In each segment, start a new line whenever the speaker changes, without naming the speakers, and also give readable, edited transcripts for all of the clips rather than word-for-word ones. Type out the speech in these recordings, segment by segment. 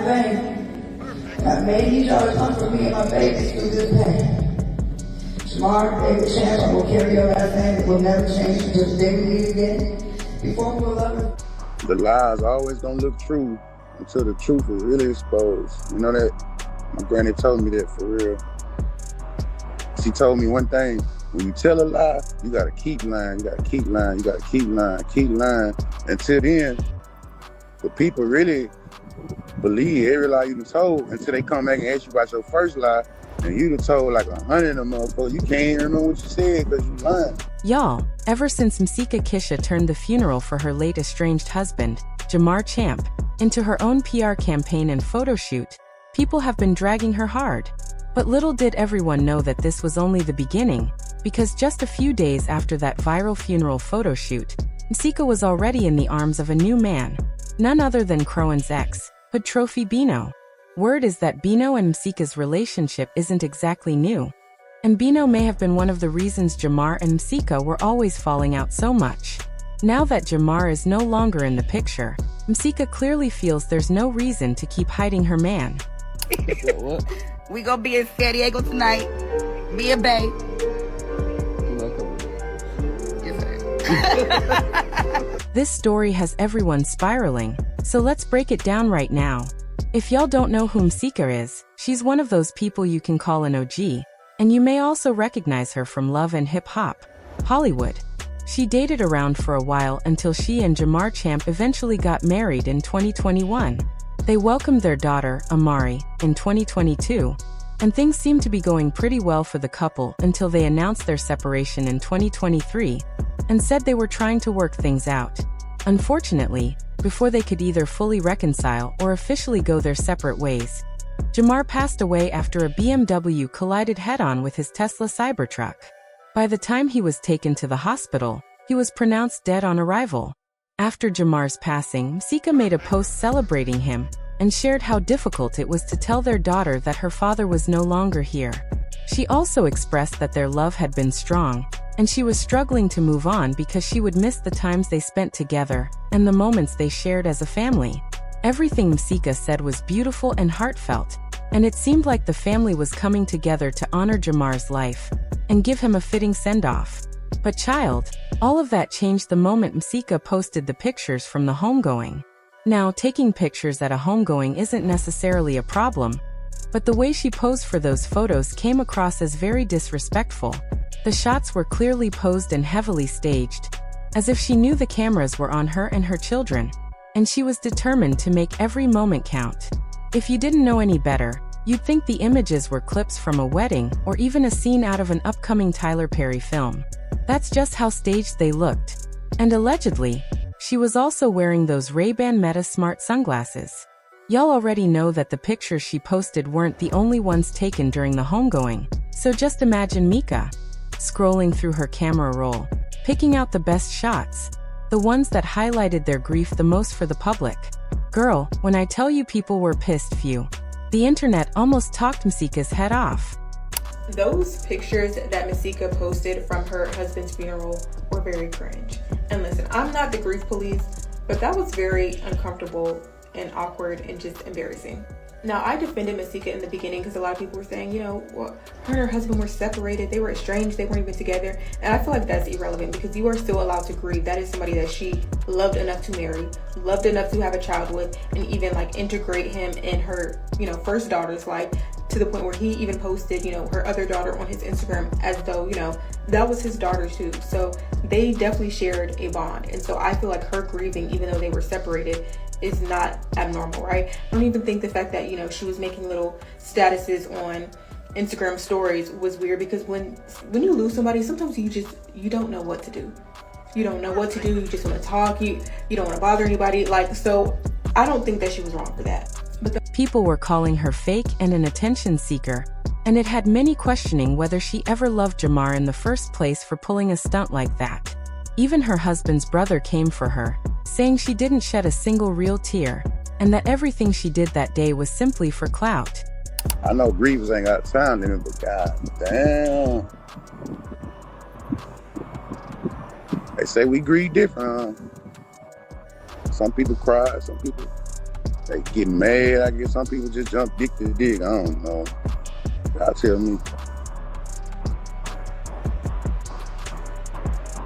thing. I made each other come for me and my babies through this pain. Tomorrow, David Chance, I will carry your last name. It will never change until the day we meet again. Before we were loving.
The lies always gonna look true until the truth is really exposed. You know that? My granny told me that for real. She told me one thing: when you tell a lie, you gotta keep lying, you gotta keep lying, you gotta keep lying. Until then, the people really believe every lie you done told until they come back and ask you about your first lie, and you done told like 100 of them motherfuckers. You can't even remember what you said because you lying.
Y'all, ever since Masika Kalysha turned the funeral for her late estranged husband, Jamar Champ, into her own PR campaign and photo shoot, people have been dragging her hard. But little did everyone know that this was only the beginning, because just a few days after that viral funeral photo shoot, Masika was already in the arms of a new man, none other than Chrisean's ex, Hood Trophy Bino. Word is that Bino and Masika's relationship isn't exactly new. And Bino may have been one of the reasons Jamar and Masika were always falling out so much. Now that Jamar is no longer in the picture, Masika clearly feels there's no reason to keep hiding her man.
What?
We gonna be in San Diego tonight. Be a bae. Yes, sir.
This story has everyone spiraling, so let's break it down right now. If y'all don't know who Masika is, she's one of those people you can call an OG, and you may also recognize her from Love and Hip Hop, Hollywood. She dated around for a while until she and Jamar Champ eventually got married in 2021. They welcomed their daughter, Amari, in 2022, and things seemed to be going pretty well for the couple until they announced their separation in 2023 and said they were trying to work things out. Unfortunately, before they could either fully reconcile or officially go their separate ways, Jamar passed away after a BMW collided head-on with his Tesla Cybertruck. By the time he was taken to the hospital, he was pronounced dead on arrival. After Jamar's passing, Masika made a post celebrating him and shared how difficult it was to tell their daughter that her father was no longer here. She also expressed that their love had been strong, and she was struggling to move on because she would miss the times they spent together and the moments they shared as a family. Everything Masika said was beautiful and heartfelt, and it seemed like the family was coming together to honor Jamar's life and give him a fitting send-off. But child, all of that changed the moment Masika posted the pictures from the homegoing. Now, taking pictures at a homegoing isn't necessarily a problem, but the way she posed for those photos came across as very disrespectful. The shots were clearly posed and heavily staged, as if she knew the cameras were on her and her children, and she was determined to make every moment count. If you didn't know any better, you'd think the images were clips from a wedding or even a scene out of an upcoming Tyler Perry film. That's just how staged they looked. And allegedly, she was also wearing those Ray-Ban Meta Smart sunglasses. Y'all already know that the pictures she posted weren't the only ones taken during the homegoing, so just imagine Mika scrolling through her camera roll, picking out the best shots, the ones that highlighted their grief the most for the public. Girl, when I tell you people were pissed, few. The internet almost talked Masika's head off.
Those pictures that Masika posted from her husband's funeral were very cringe. And listen, I'm not the grief police, but that was very uncomfortable and awkward and just embarrassing. Now, I defended Masika in the beginning because a lot of people were saying, you know, well, her and her husband were separated, they were estranged, they weren't even together. And I feel like that's irrelevant because you are still allowed to grieve. That is somebody that she loved enough to marry, loved enough to have a child with, and even like integrate him in her, you know, first daughter's life, to the point where he even posted, you know, her other daughter on his Instagram as though, you know, that was his daughter too. So they definitely shared a bond. And so I feel like her grieving, even though they were separated, is not abnormal, right? I don't even think the fact that, you know, she was making little statuses on Instagram stories was weird, because when you lose somebody, sometimes you don't know what to do. You don't know what to do. You just want to talk. You don't want to bother anybody. Like, so I don't think that she was wrong for that. But
people were calling her fake and an attention seeker, and it had many questioning whether she ever loved Jamar in the first place for pulling a stunt like that. Even her husband's brother came for her, saying she didn't shed a single real tear, and that everything she did that day was simply for clout.
I know grievers ain't got time limit, but god damn. They say we grieve different, huh? Some people cry, some people They get mad. I guess some people just jump dick to dick. I don't know. Y'all tell me.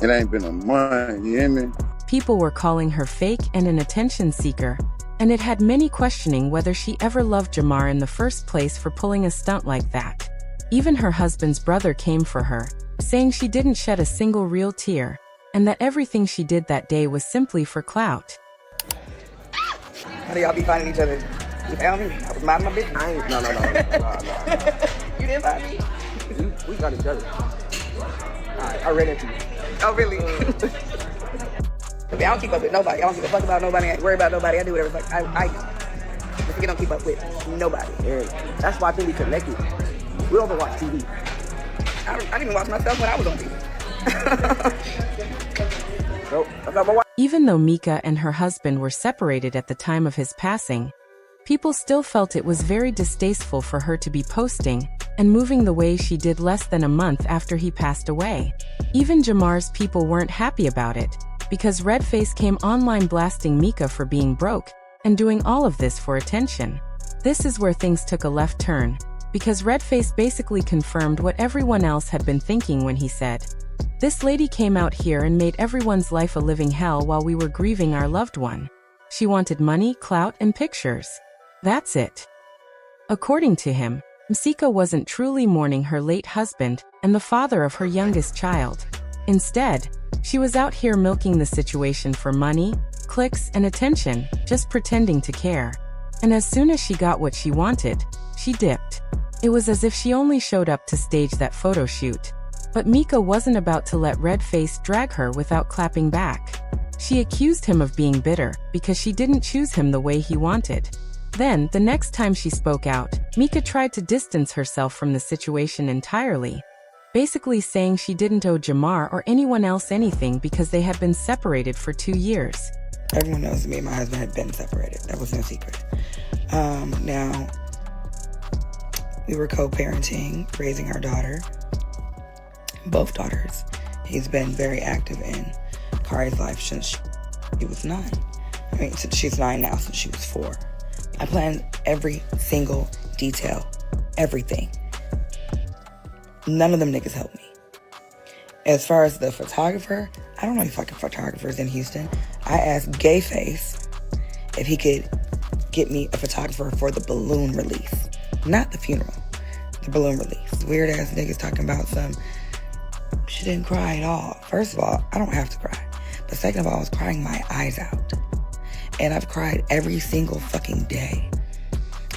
It ain't been a month, you hear me?
People were calling her fake and an attention seeker, and it had many questioning whether she ever loved Jamar in the first place for pulling a stunt like that. Even her husband's brother came for her, saying she didn't shed a single real tear, and that everything she did that day was simply for clout.
How do y'all be finding each other? You found me? I was minding my business.
I ain't, no.
You didn't find me?
We got each other. I ran into you.
Oh, really? I don't keep up with nobody. I don't give a fuck about nobody. I ain't worry about nobody. I do whatever the fuck I just don't keep up with nobody.
And that's why I think we connected. We don't watch TV.
I didn't even watch myself when I was on TV.
So, I'm not gonna watch.
Even though Mika and her husband were separated at the time of his passing, people still felt it was very distasteful for her to be posting and moving the way she did less than a month after he passed away. Even Jamar's people weren't happy about it, because Redface came online blasting Mika for being broke and doing all of this for attention. This is where things took a left turn, because Redface basically confirmed what everyone else had been thinking when he said, "This lady came out here and made everyone's life a living hell while we were grieving our loved one. She wanted money, clout, and pictures. That's it." According to him, Masika wasn't truly mourning her late husband and the father of her youngest child. Instead, she was out here milking the situation for money, clicks, and attention, just pretending to care. And as soon as she got what she wanted, she dipped. It was as if she only showed up to stage that photo shoot. But Mika wasn't about to let Redface drag her without clapping back. She accused him of being bitter because she didn't choose him the way he wanted. Then, the next time she spoke out, Mika tried to distance herself from the situation entirely, basically saying she didn't owe Jamar or anyone else anything because they had been separated for 2 years.
Everyone knows me and my husband had been separated. That was no secret. Now, we were co-parenting, raising our daughter. Both daughters. He's been very active in Kari's life since she was 9. I mean, since she's 9 now, since she was 4. I planned every single detail, everything. None of them niggas helped me. As far as the photographer, I don't know any fucking photographers in Houston. I asked Gayface if he could get me a photographer for the balloon release. Not the funeral, the balloon release. Weird ass niggas talking about she didn't cry at all. First of all, I don't have to cry. But second of all, I was crying my eyes out. And I've cried every single fucking day.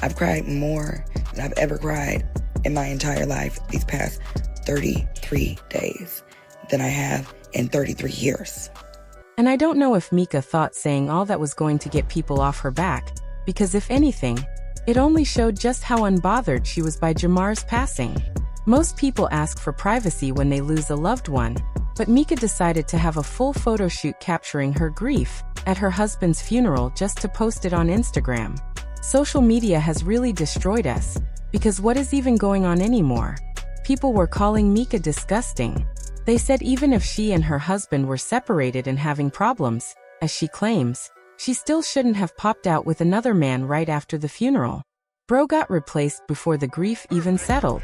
I've cried more than I've ever cried in my entire life these past 33 days than I have in 33 years.
And I don't know if Mika thought saying all that was going to get people off her back, because if anything, it only showed just how unbothered she was by Jamar's passing. Most people ask for privacy when they lose a loved one, but Mika decided to have a full photo shoot capturing her grief at her husband's funeral just to post it on Instagram. Social media has really destroyed us, because what is even going on anymore? People were calling Mika disgusting. They said even if she and her husband were separated and having problems, as she claims, she still shouldn't have popped out with another man right after the funeral. Bro got replaced before the grief even settled.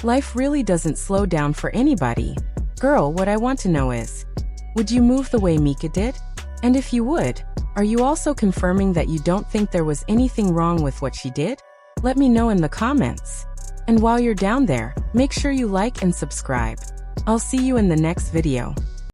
Life really doesn't slow down for anybody. Girl, what I want to know is, would you move the way Mika did? And if you would, are you also confirming that you don't think there was anything wrong with what she did? Let me know in the comments. And while you're down there, make sure you like and subscribe. I'll see you in the next video.